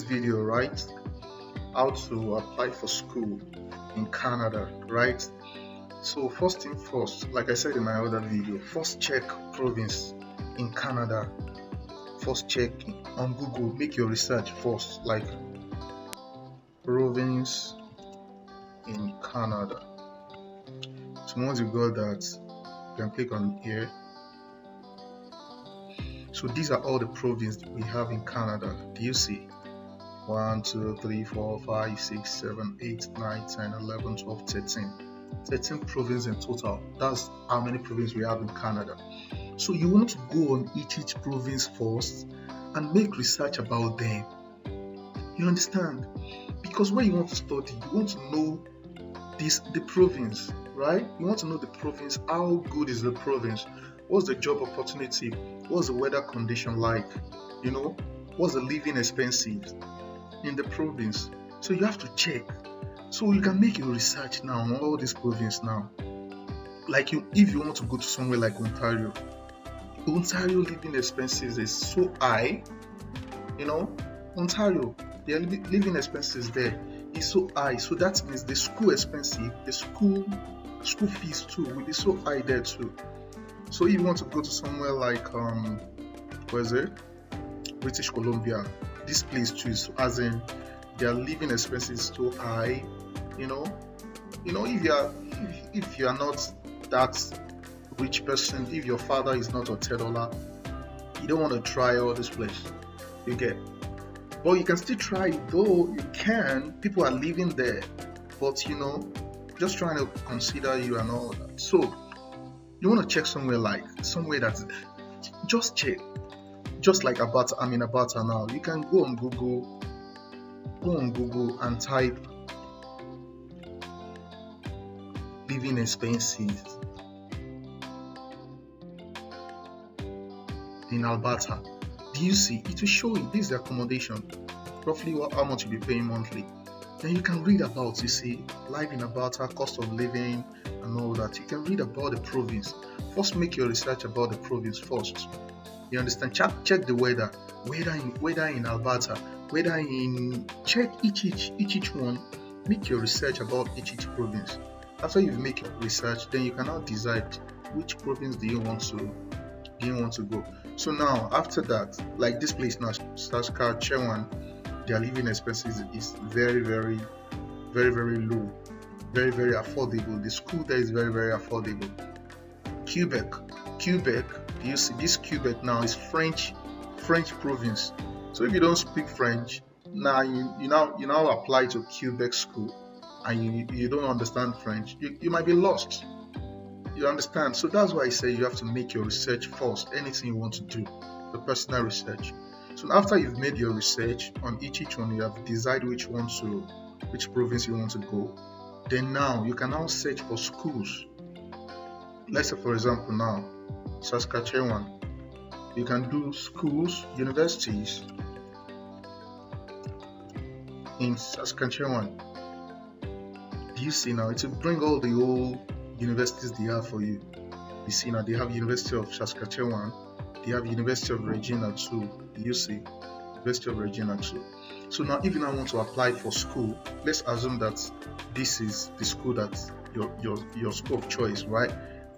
video, right? How to apply for school in Canada, right? So first thing first, like I said in my other video, first check province in Canada. First check on Google, make your research first, like province in Canada. So once you got that, you can click on here. So these are all the provinces we have in Canada. Do you see? 1, 2, 3, 4, 5, 6, 7, 8, 9, 10, 11, 12, 13. 13 provinces in total. That's how many provinces we have in Canada. So you want to go on each province first and make research about them. You understand? Because when you want to study, you want to know the province, right? You want to know the province. How good is the province? What's the job opportunity? What's the weather condition like? You know, what's the living expenses in the province? So you have to check. So you can make your research now on all these provinces now. Like if you want to go to somewhere like Ontario living expenses is so high. You know, Ontario, the living expenses there is so high. So that means the school expensive, the school fees too will be so high there too. So if you want to go to somewhere like where is it? British Columbia, this place too is, as in their living expenses too high. You know, if you are not that rich person, if your father is not a $10, you don't want to try all this place. You get, but you can still try it though. You can. People are living there, but you know, just trying to consider you and all that. So you want to check somewhere that just check, just like I'm in Alberta now. You can go on Google and type living expenses in Alberta. Do you see? It will show you this is the accommodation, roughly how much you'll be paying monthly. Then you can read about, you see, life in Alberta, cost of living and all that. You can read about the province. First, make your research about the province first. You understand? Check the weather in Alberta, check each one. Make your research about each province. After you make your research, then you can now decide which province do you want to go. So now after that, like this place now, Saskatchewan, their living expenses is very, very, very, very low, very, very affordable. The school there is very, very affordable. Quebec, you see this Quebec now is French province. So if you don't speak French, now you now apply to Quebec school and you don't understand French, you might be lost. You understand? So that's why I say you have to make your research first. Anything you want to do, the personal research. So after you've made your research on each one, you have decided which province you want to go. Then now you can now search for schools. Let's say for example now, Saskatchewan. You can do schools, universities in Saskatchewan. Do you see now? It will bring all the old universities they have for you. You see now, they have University of Saskatchewan, they have University of Regina too. You see, University of Regina too. So now, if you now want to apply for school, let's assume that this is the school that your school of choice, right?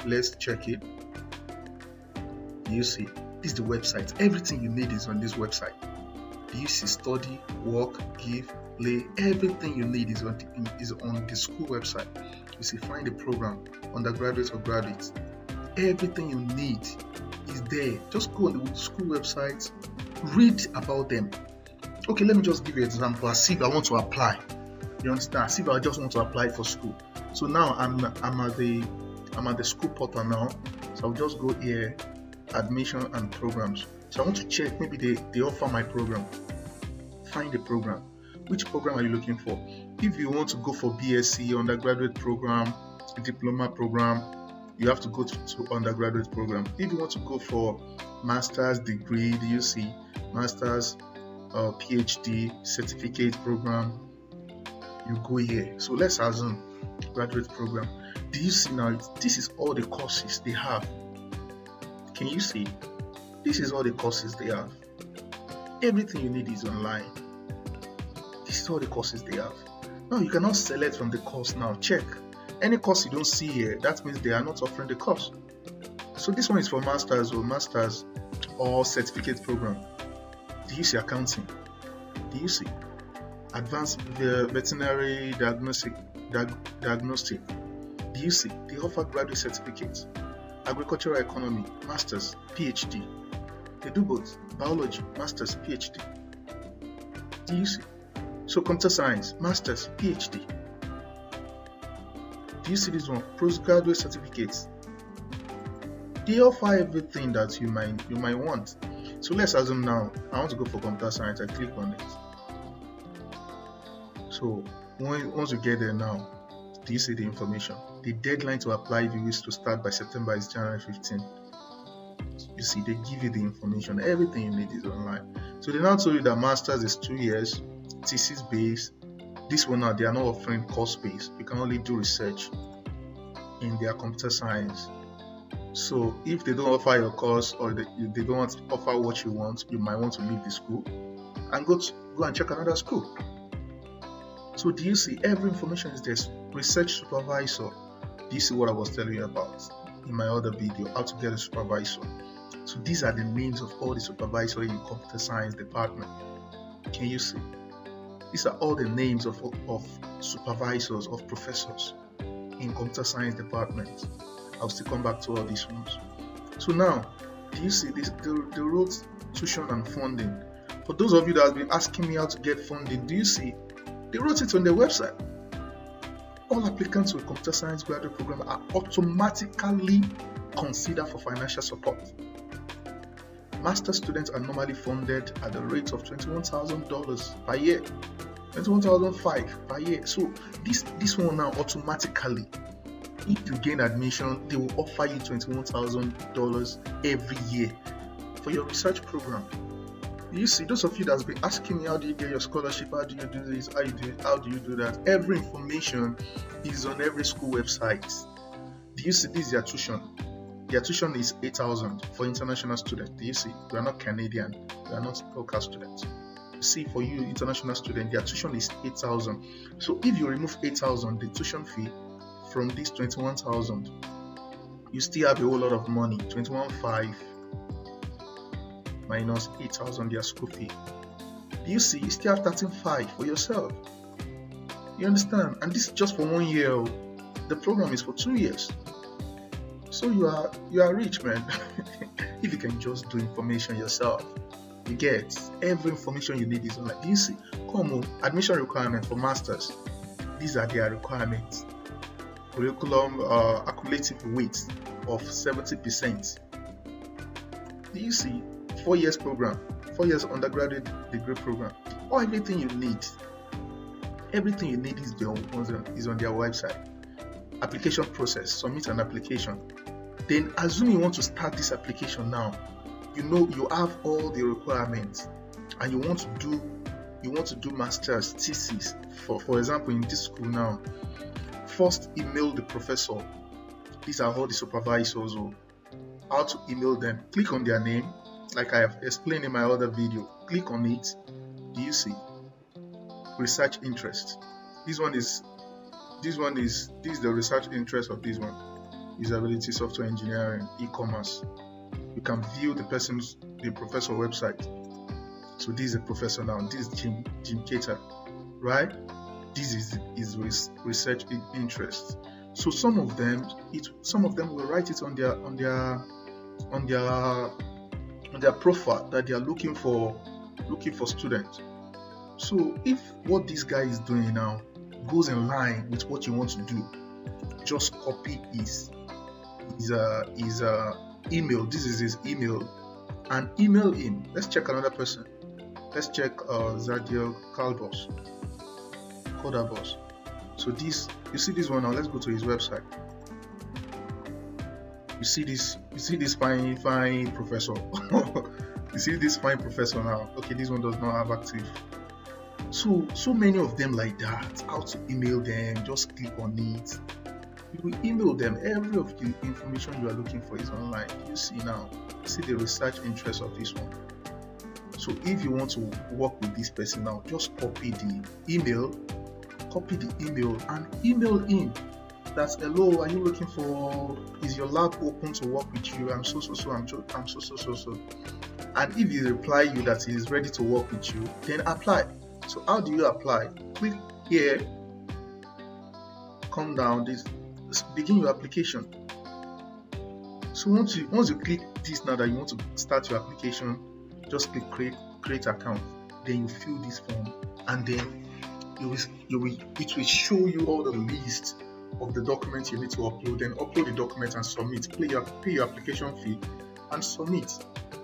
Let's check it. You see, this is the website. Everything you need is on this website. You see, study, work, give, play. Everything you need is on the school website. You see, find the program, undergraduate or graduate. Everything you need is there. Just go on the school website, read about them. Okay, let me just give you an example. As if I want to apply. You understand? As if I just want to apply for school. So now I'm at the school portal now. So I'll just go here, admission and programs. So I want to check, maybe they offer my program. Find the program. Which program are you looking for? If you want to go for BSc, undergraduate program, diploma program, you have to go to undergraduate program. If you want to go for master's degree, do you see master's, PhD, certificate program, you go here. So let's assume graduate program. Do you see now? This is all the courses they have. Can you see? This is all the courses they have. Everything you need is online. This is all the courses they have. Now you cannot select from the course now. Check. Any course you don't see here, that means they are not offering the course. So this one is for masters or certificate program. Do you see accounting? Do you see advanced veterinary diagnostic? Do you see they offer graduate certificates? Agricultural economy, masters, PhD. They do both. Biology, masters, PhD. Do you see? So computer science, masters, PhD. Do you see this one? Postgraduate certificates. They offer everything that you might want. So let's assume now I want to go for computer science. I click on it. So once you get there now, do you see the information? The deadline to apply if you wish to start by September is January 15. You see, they give you the information. Everything you need is online. So they now told you that masters is 2 years, thesis based. This one now they are not offering course based. You can only do research in their computer science. So if they don't offer your course or they don't offer what you want, you might want to leave the school and go and check another school. So do you see every information is there? Research supervisor. Do you see what I was telling you about in my other video, how to get a supervisor? So these are the names of all the supervisors in computer science department. Can you see? These are all the names of supervisors, of professors in computer science department. I'll still come back to all these ones. So now, do you see this? They wrote tuition and funding. For those of you that have been asking me how to get funding, do you see? They wrote it on their website. All applicants with computer science graduate program are automatically considered for financial support. Master students are normally funded at the rate of $21,000 per year, $21,500 per year. So this one now automatically, if you gain admission, they will offer you $21,000 every year for your research program. You see, those of you that's been asking me, how do you get your scholarship? How do you do this? How do you do that? Every information is on every school website. Do you see this is their tuition? Their tuition is $8,000 for international students. Do you see? We are not Canadian. We are not local students. You see, for you international student, their tuition is $8,000. So if you remove $8,000, the tuition fee from this $21,000, you still have a whole lot of money. $21,500 minus $8,000 their school fee. Do you see? You still have $13,500 for yourself. You understand? And this is just for 1 year. The program is for 2 years. So you are rich, man. If you can just do information yourself. You get every information you need is online. Do you see? Come on, admission requirement for masters. These are their requirements. Curriculum accumulative weight of 70%. Do you see? 4 years program, 4 years undergraduate degree program. Or everything you need. Everything you need is on their website. Application process. Submit an application. Then assume you want to start this application now. You know you have all the requirements, and you want to do master's thesis. For example, in this school now, first email the professor. These are all the supervisors. How to email them? Click on their name, like I have explained in my other video. Click on it. Do you see? Research interest. This is the research interest of this one. Usability, software engineering, e-commerce. You can view the professor website. So this is a professor now. This is Jim Cater, right? This is his research interest. So some of them will write it on their profile that they are looking for students. So if what this guy is doing now goes in line with what you want to do, just copy his email. This is his email, and email him. Let's check another person. Let's check Zadiel Codabos. So you see this one now. Let's go to his website. You see this fine professor. You see this fine professor now. Okay, this one does not have active. So many of them like that. How to email them? Just click on it. You will email them. Every of the information you are looking for is online. You see now. See the research interest of this one. So if you want to work with this person now, just copy the email and email in. That's, hello, are you looking for, is your lab open to work with you? I'm so. And if he reply you that he is ready to work with you, then apply. So how do you apply? Click here, come down, this begin your application. So once you click this, now that you want to start your application, just click create account. Then you fill this form, and then it will show you all the list of the documents you need to upload. Then upload the document and submit. Pay your application fee and submit.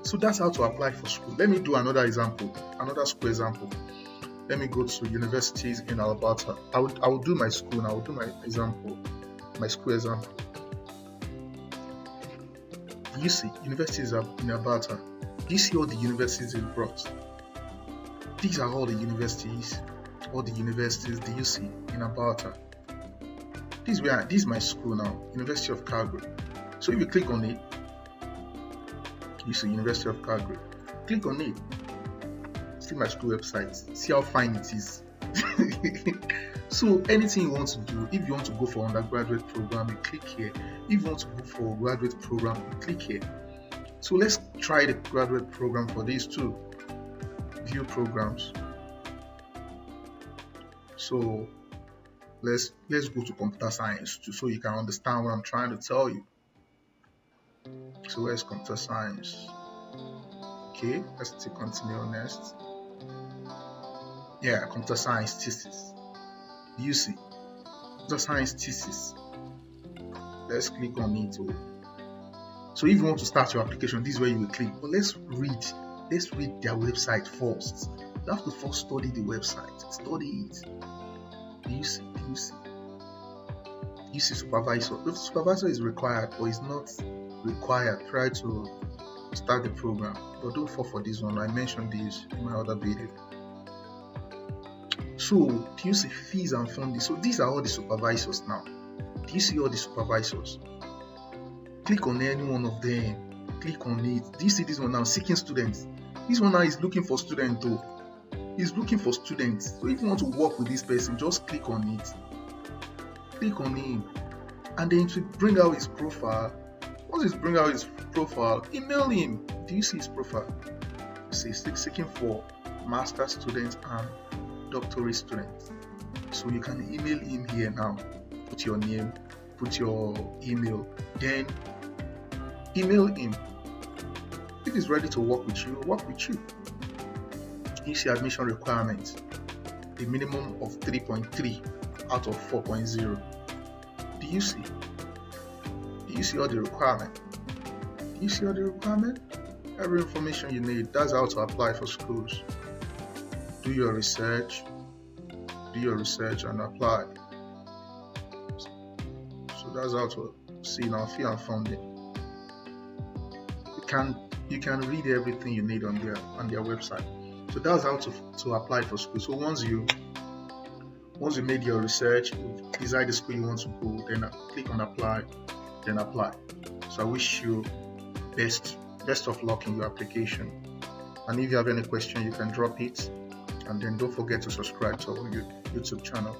So that's how to apply for school. Let me do another school example. Let me go to universities in Alberta. I will do my school and I will do my school example. You see, universities are in Alberta. You see all the universities it brought. These are all the universities do you see in Alberta. This is my school now, University of Calgary. So if you click on it, you see University of Calgary. Click on it. See my school website. See how fine it is. So anything you want to do, if you want to go for undergraduate program, you click here. If you want to go for graduate program, you click here. So let's try the graduate program for these two. View programs. So let's go to computer science so you can understand what I'm trying to tell you. So where's computer science? Okay, let's continue next. Yeah, computer science thesis. You see, computer science thesis. Let's click on it. So if you want to start your application, this is where you will click. But let's read their website first. You have to first study the website. Study it. Do you see supervisor? The supervisor is required, but it's not required prior to start the program. But don't fall for this one. I mentioned this in my other video. So do you see fees and funding? So these are all the supervisors now. Do you see all the supervisors? Click on any one of them. Click on it. Do you see this one now? Seeking students. This one now is looking for students though. He's looking for students. So if you want to work with this person, just click on it. Click on him. And then to bring out his profile. Once it's bring out his profile, email him. Do you see his profile? See, seeking for master students and doctorate students. So you can email him here now. Put your name, put your email, then email him. If he's ready to work with you, work with you. You see admission requirements, a minimum of 3.3 out of 4.0. Do you see? Do you see all the requirement? Do you see all the requirement? Every information you need. That's how to apply for schools. Do your research and apply. So that's how to see now fee and funding. You can read everything you need on their website. So that's how to apply for school. So once you made your research, you decide the school you want to go, then click on apply, then apply. So I wish you best of luck in your application. And if you have any question, you can drop it. And then don't forget to subscribe to our YouTube channel.